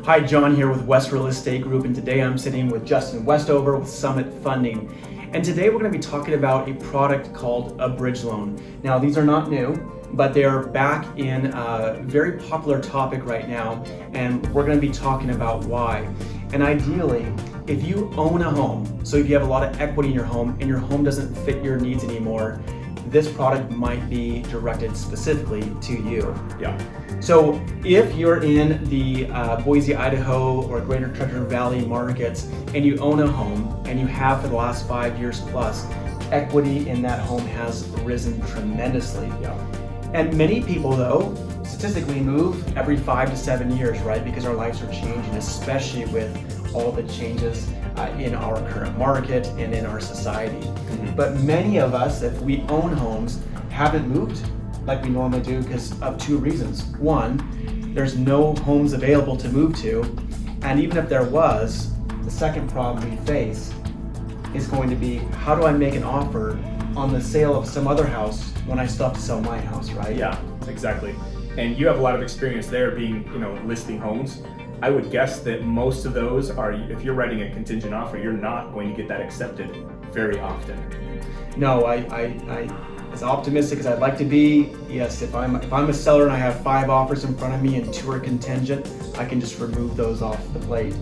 Hi, John here with West Real Estate Group, and today I'm sitting with Justin Westover with Summit Funding. And today we're going to be talking about a product called a bridge loan. Now, these are not new, but they are back in a very popular topic right now, and we're going to be talking about why. And ideally, if you own a home, so if you have a lot of equity in your home and your home doesn't fit your needs anymore, this product might be directed specifically to you. Yeah. So if you're in the Boise, Idaho or Greater Treasure Valley markets and you own a home and you have for the last 5 years plus, equity in that home has risen tremendously. Yeah. And many people though, statistically move every 5 to 7 years, right? Because our lives are changing, especially with all the changes in our current market and in our society. Mm-hmm. But many of us, if we own homes, haven't moved like we normally do because of two reasons. One, there's no homes available to move to. And even if there was, the second problem we face is going to be, how do I make an offer on the sale of some other house when I still have to sell my house, right? Yeah, exactly. And you have a lot of experience there being, listing homes. I would guess that most of those are, if you're writing a contingent offer, you're not going to get that accepted very often. No, I as optimistic as I'd like to be, yes, if I'm a seller and I have 5 offers in front of me and 2 are contingent, I can just remove those off the plate.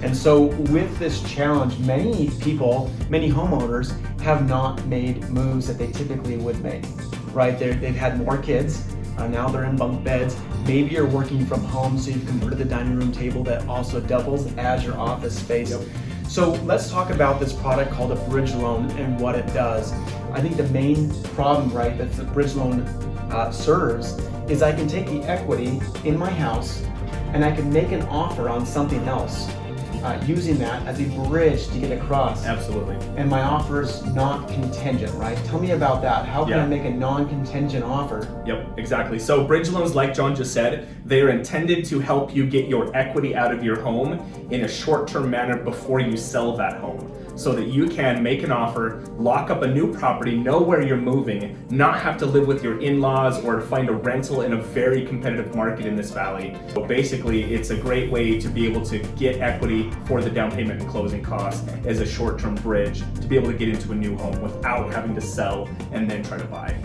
And so with this challenge, many people, many homeowners have not made moves that they typically would make, right? They've had more kids, now they're in bunk beds. Maybe you're working from home, so you've converted the dining room table that also doubles as your office space. Yep. So let's talk about this product called a bridge loan and what it does. I think the main problem, right, that the bridge loan serves is I can take the equity in my house and I can make an offer on something else using that as a bridge to get across. Absolutely. And my offer is not contingent, right? Tell me about that. How can Yeah. I make a non-contingent offer? Yep, exactly. So bridge loans, like John just said, they are intended to help you get your equity out of your home in a short-term manner before you sell that home, so that you can make an offer, lock up a new property, know where you're moving, not have to live with your in-laws or find a rental in a very competitive market in this valley. So basically, it's a great way to be able to get equity for the down payment and closing costs as a short-term bridge to be able to get into a new home without having to sell and then try to buy.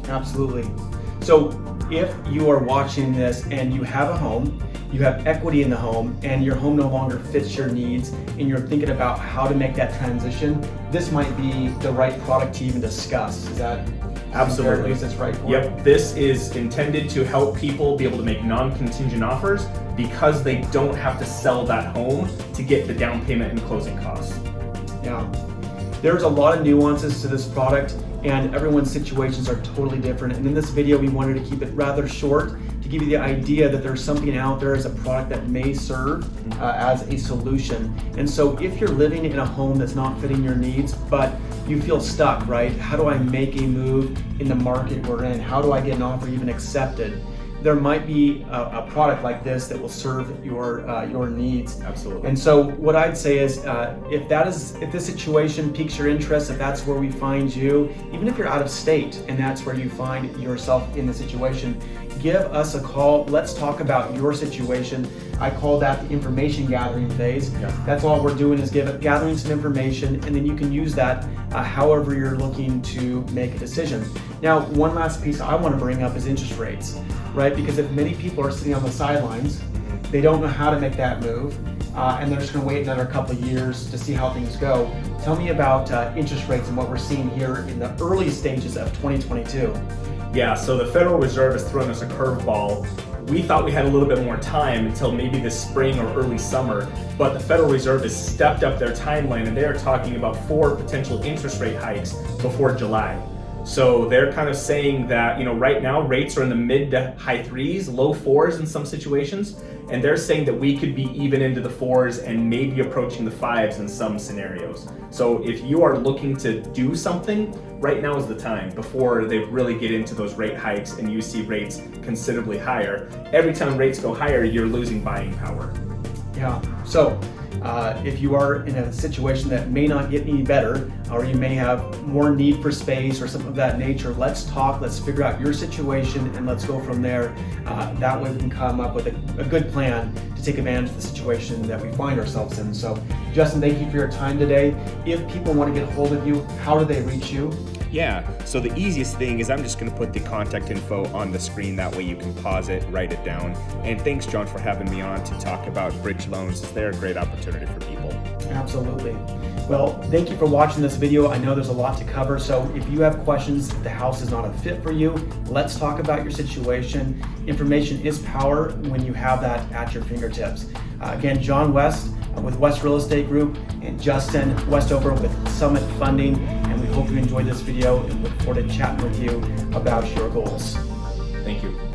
Absolutely. So if you are watching this and you have a home, you have equity in the home, and your home no longer fits your needs, and you're thinking about how to make that transition, this might be the right product to even discuss. Is that Absolutely. Is this right for Yep, this is intended to help people be able to make non-contingent offers because they don't have to sell that home to get the down payment and closing costs. Yeah. There's a lot of nuances to this product, and everyone's situations are totally different. And in this video, we wanted to keep it rather short to give you the idea that there's something out there as a product that may serve as a solution. And so if you're living in a home that's not fitting your needs, but you feel stuck, right? How do I make a move in the market we're in? How do I get an offer even accepted? There might be a product like this that will serve your needs. Absolutely. And so what I'd say is, if this situation piques your interest, if that's where we find you, even if you're out of state and that's where you find yourself in the situation, give us a call. Let's talk about your situation. I call that the information gathering phase. Yeah. That's all we're doing is gathering some information, and then you can use that however you're looking to make a decision. Now, one last piece I want to bring up is interest rates, right? Because if many people are sitting on the sidelines, they don't know how to make that move, and they're just going to wait another couple of years to see how things go. Tell me about interest rates and what we're seeing here in the early stages of 2022. Yeah, so the Federal Reserve has thrown us a curveball. We thought we had a little bit more time until maybe this spring or early summer, but the Federal Reserve has stepped up their timeline and they are talking about 4 potential interest rate hikes before July. So they're kind of saying that, right now rates are in the mid to high 3s, low 4s in some situations, and they're saying that we could be even into the 4s and maybe approaching the 5s in some scenarios. So if you are looking to do something, right now is the time before they really get into those rate hikes and you see rates considerably higher. Every time rates go higher, you're losing buying power. Yeah, so If you are in a situation that may not get any better, or you may have more need for space or something of that nature, let's talk, let's figure out your situation, and let's go from there. That way we can come up with a good plan to take advantage of the situation that we find ourselves in. So Justin, thank you for your time today. If people want to get a hold of you, how do they reach you? Yeah, so the easiest thing is I'm just going to put the contact info on the screen. That way you can pause it, write it down. And thanks, John, for having me on to talk about bridge loans. They're a great opportunity for people. Absolutely. Well, thank you for watching this video. I know there's a lot to cover, so if you have questions, if the house is not a fit for you, let's talk about your situation. Information is power when you have that at your fingertips. Again, John West with West Real Estate Group, and Justin Westover with Summit Funding, and we hope you enjoyed this video and look forward to chatting with you about your goals. Thank you.